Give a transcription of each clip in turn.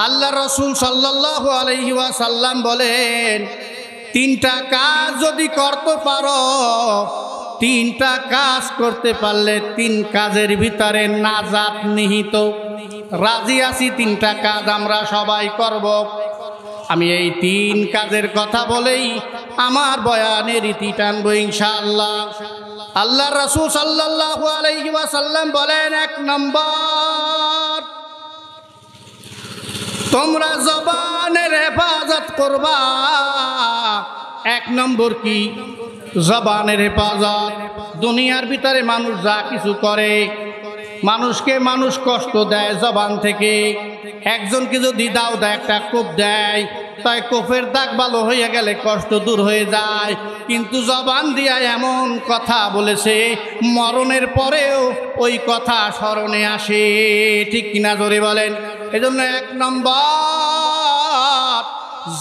আল্লাহ রাসূল সাল্লাল্লাহু আলাইহি ওয়াসাল্লাম বলেন, তিনটা কাজ যদি করতে পারো, তিনটা কাজ করতে পারলে তিন কাজের ভিতরে নাজাত নিহিত। রাজি আছি তিনটা কাজ আমরা সবাই করব। আমি এই তিন কাজের কথা বলেই আমার বয়ানের ইতি টানবো ইনশাআল্লাহ। আল্লাহ রাসূল সাল্লাল্লাহু আলাইহি ওয়াসাল্লাম বলেন, 1 নম্বর, তোমরা জবানের হেফাজত করবা। 1 নম্বর কি? জবানের হেফাজত। দুনিয়ার ভিতরে মানুষ যা কিছু করে, মানুষকে মানুষ কষ্ট দেয় জবান থেকে। একজনকে যদি দাও দেয়, একটা কোপ দেয়, তাই কোপের দাগ ভালো হয়ে গেলে কষ্ট দূর হয়ে যায়। কিন্তু জবান দিয়া এমন কথা বলেছে, মরণের পরেও ওই কথা স্মরণে আসে। ঠিক কিনা জোরে বলেন? এজন্য 1 নম্বর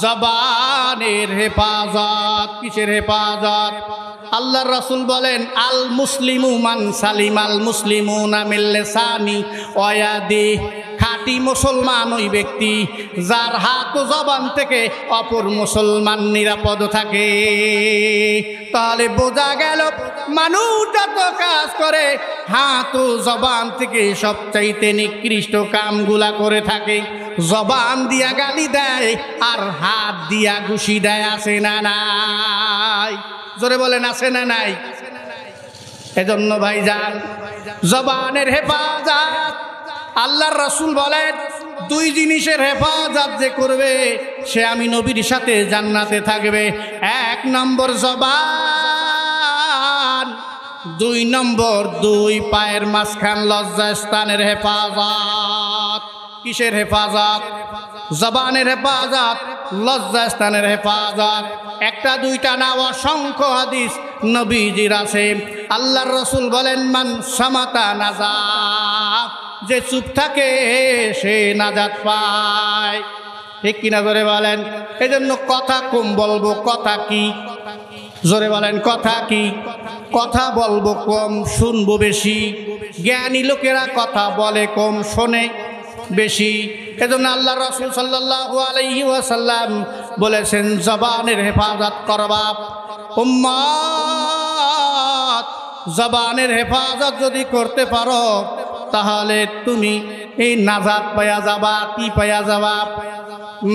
জবানের হেফাজত। কিসের হেফাজত? আল্লাহর রাসূল বলেন, আল মুসলিমু মান সালিমাল মুসলিমুনা মিন লিসানি ওয়া ইয়াদিহি। খাঁটি মুসলমান ওই ব্যক্তি যার হাত ও জবান থেকে অপর মুসলমান নিরাপদ থাকে। তাহলে বোঝা গেল, মানুষ যত কাজ করে হাত ও জবান থেকে সবচাইতে নিকৃষ্ট কামগুলা করে থাকে। জবান দিয়া গালি দেয় আর হাত দিয়া ঘুষি দেয়। আছে না নাই? জোরে বলেন, আছে না নাই? এজন্য ভাইজান, জবানের হেফাজত। আল্লাহর রাসূল বলেন, 2 জিনিসের হেফাজত যে করবে সে আমি নবীর সাথে জান্নাতে থাকবে। 1 নম্বর জবান, 2 নম্বর 2 পায়ের মাঝখান লজ্জাস্থানের হেফাজত। কিসের হেফাজত? জবানের হেফাজত, লজ্জাস্থানের হেফাজত। একটা দুইটা না, অসংখ্য হাদিস নবীজির আছে। আল্লাহর রাসূল বলেন, মান সামাতা নাজা। যে চুপ থাকে সে নাজাত পায়। ঠিক কিনা জোরে বলেন? এই জন্য কথা কম বলবো। কথা কি? জোরে বলেন, কথা কি? কথা বলবো কম, শুনবো বেশি। জ্ঞানী লোকেরা কথা বলে কম, শোনে বেশি। এজন্য আল্লাহ রাসূল সাল্লাল্লাহু আলাইহি ওয়াসাল্লাম বলেছেন, জবানের হেফাজত করবা। উম্মত, জবানের হেফাজত যদি করতে পারো তাহলে তুমি এই নাজাত পায়া যাবা। কি পায়া যাবা?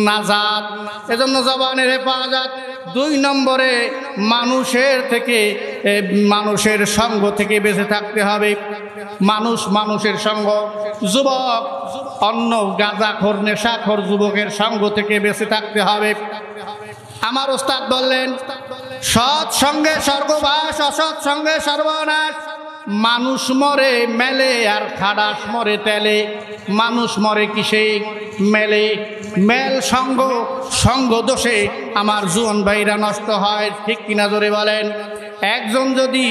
নাজাত। এজন্য জবানের হেফাজত। 2 নম্বরে মানুষের থেকে, মানুষের সঙ্গ থেকে বেঁচে থাকতে হবে। মানুষের সঙ্গ। যুবক অন্য গাঁজাখোর নেশাখোর যুবকের সঙ্গ থেকে বেঁচে থাকতে হবে। আমার ওস্তাদ বললেন, সৎ সঙ্গে স্বর্গবাস, অসৎ সঙ্গে সর্বনাশ। মানুষ মরে মেলে আর খাড়াস মরে তেলে। মানুষ মরে কিসে? মেলে। মেল সঙ্গ, সঙ্গ দোষে আমার জুয়ান ভাইরা নষ্ট হয়। ঠিক কিনা জোরে বলেন? একজন যদি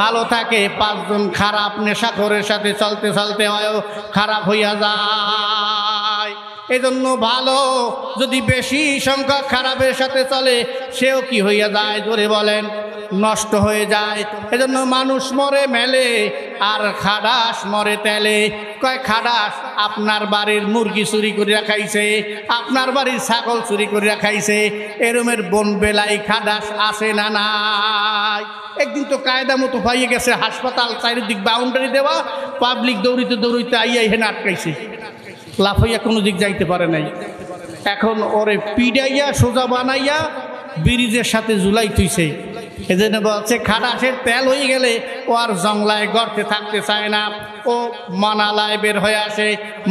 ভালো থাকে, 5 জন খারাপ নেশাখোরের সাথে চলতে চলতে হয় খারাপ হইয়া যায়। এজন্য ভালো যদি বেশি সংখ্যক খারাপের সাথে চলে, সেও কি হইয়া যায়? জোরে বলেন, নষ্ট হয়ে যায়। এজন্য মানুষ মরে মেলে আর খাডাস মরে তেলে। কয় খাডাস আপনার বাড়ির মুরগি চুরি করে খাইছে, আপনার বাড়ির ছাগল চুরি করে খাইছে। এরমের বন বেলাই খাডাস আছে না নাই? একদিন তো কায়দা মতো পাইয়ে গেছে হাসপাতাল, চারিদিক বাউন্ডারি দেওয়া, পাবলিক দৌড়িতে দৌড়িতে আইয়া এখানে আটকাইছে। লাফাইয়া কোনো দিক যাইতে পারে নাই। এখন ওরে পিডাইয়া সোজা বানাইয়া ব্রিজের সাথে ঝুলাই তুইছে। এজন্য বলছে, খাটাসের তেল হয়ে গেলে ও আর জংলায় গর্তে থাকতে চায় না। ও মানালায় বের হয়ে আসে,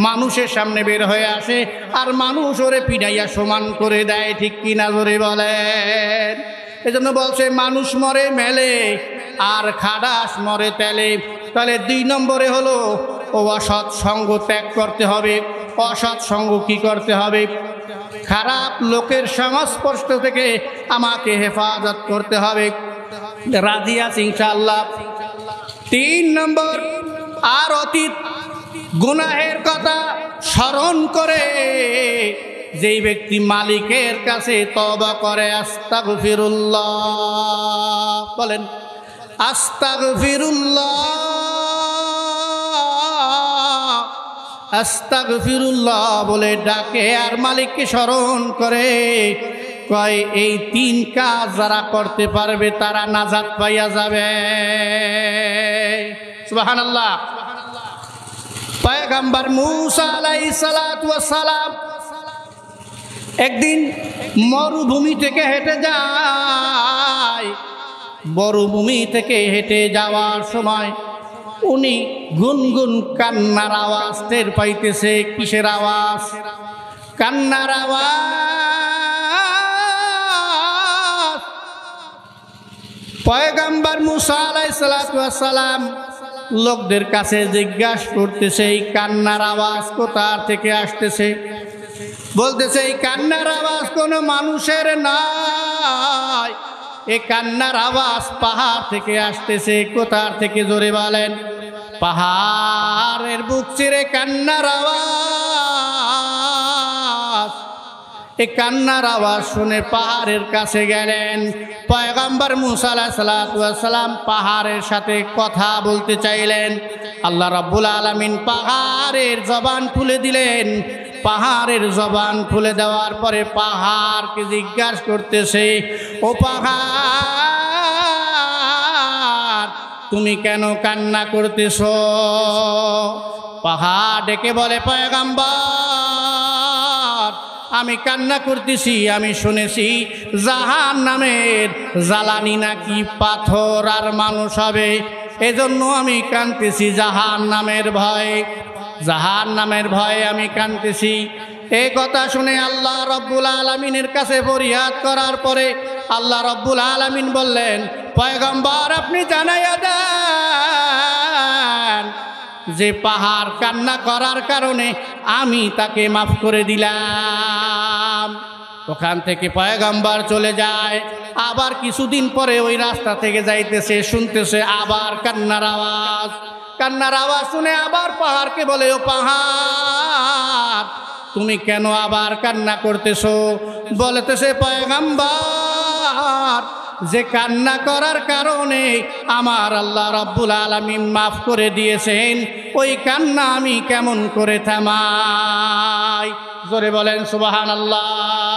মানুষের সামনে বের হয়ে আসে, আর মানুষ ওরে পিডাইয়া সমান করে দেয়। ঠিক কিনা জোরে বলেন? এজন্য বলছে, মানুষ মরে মেলে আর খাটাস মরে তেলে। তাহলে 2 নম্বরে হলো ও অসৎ সঙ্গ ত্যাগ করতে হবে। অসৎ সঙ্গ কি করতে হবে? খারাপ লোকের সংস্পর্শ থেকে আমাকে হেফাজত করতে হবে। রাজি আছি ইনশাআল্লাহ। 3 নম্বর, আর অতীত গুনাহের কথা স্মরণ করে যেই ব্যক্তি মালিকের কাছে তওবা করে, আস্তাগফিরুল্লাহ বলেন, আস্তাগফিরুল্লাহ আস্তাগফিরুল্লাহ বলে ডাকে আর মালিককে স্মরণ করে, কয় এই 3 কাজ যারা করতে পারবে তারা নাজাত পাইয়া যাবে। সুবহানাল্লাহ। পয়গম্বর মূসা আলাইহিস সালাতু ওয়াস সালাম একদিন মরুভূমি থেকে হেঁটে যায়। মরুভূমি থেকে হেঁটে যাওয়ার সময় উনি গুনগুন কান্নার আওয়াজ টের পাইতেছে। কিসের আওয়াজ? কান্নার আওয়াজ। পয়গম্বর মূসা আলাইহিস সালাতু ওয়াস সালাম লোকদের কাছে জিজ্ঞাসা করতেছে এই কান্নার আওয়াজ কোথা থেকে আসতেছে। বলতেছে এই কান্নার আওয়াজ কোনো মানুষের নয়, এই কান্নার আওয়াজ পাহাড় থেকে আসতেছে। কোথা থেকে? জোরে বলেন। পাহাড়ের বুক চিরে কান্নার আওয়াজ। এই কান্নার আওয়াজ শুনে পাহাড়ের কাছে গেলেন। পয়গম্বর মূসা আলাইহিস সালাতু ওয়াস সালাম পাহাড়ের সাথে কথা বলতে চাইলেন। আল্লাহ রাব্বুল আলামিন পাহাড়ের জবান খুলে দিলেন। পাহাড়ের জবান খুলে দেওয়ার পরে পাহাড়কে জিজ্ঞাসা করতেছে, ও পাহাড় তুমি কেন কান্না করতেছ? পাহাড় ডেকে বলে, পয়গম্বর আমি কান্না করতেছি, আমি শুনেছি জাহান্নামের জ্বালানি নাকি পাথর আর মানুষ হবে, এজন্য আমি কাঁদতেছি জাহান্নামের ভয়। জাহান্নামের ভয়ে আমি কাঁদতেছি। এই কথা শুনে আল্লাহ রব্বুল আলামিনের কাছে ফরিয়াদ করার পরে আল্লাহ রব্বুল আলামিন বললেন, পয়গম্বর আপনি জানাইয়া দেন যে পাহাড় কান্না করার কারণে আমি তাকে মাফ করে দিলাম। ওখান থেকে পয়গম্বর চলে যায়। আবার কিছুদিন পরে ওই রাস্তা থেকে যাইতেছে, শুনতেছে আবার কান্নার আওয়াজ। কান্নার আওয়াজ শুনে আবার পাহাড়কে বলে, ও পাহাড় তুমি কেন আবার কান্না করতেছো? বলতেছে, পয়গম্বর যে কান্না করার কারণে আমার আল্লাহ রাব্বুল আলামিন মাফ করে দিয়েছেন, ওই কান্না আমি কেমন করে থামাই? জোরে বলেন সুবহানাল্লাহ।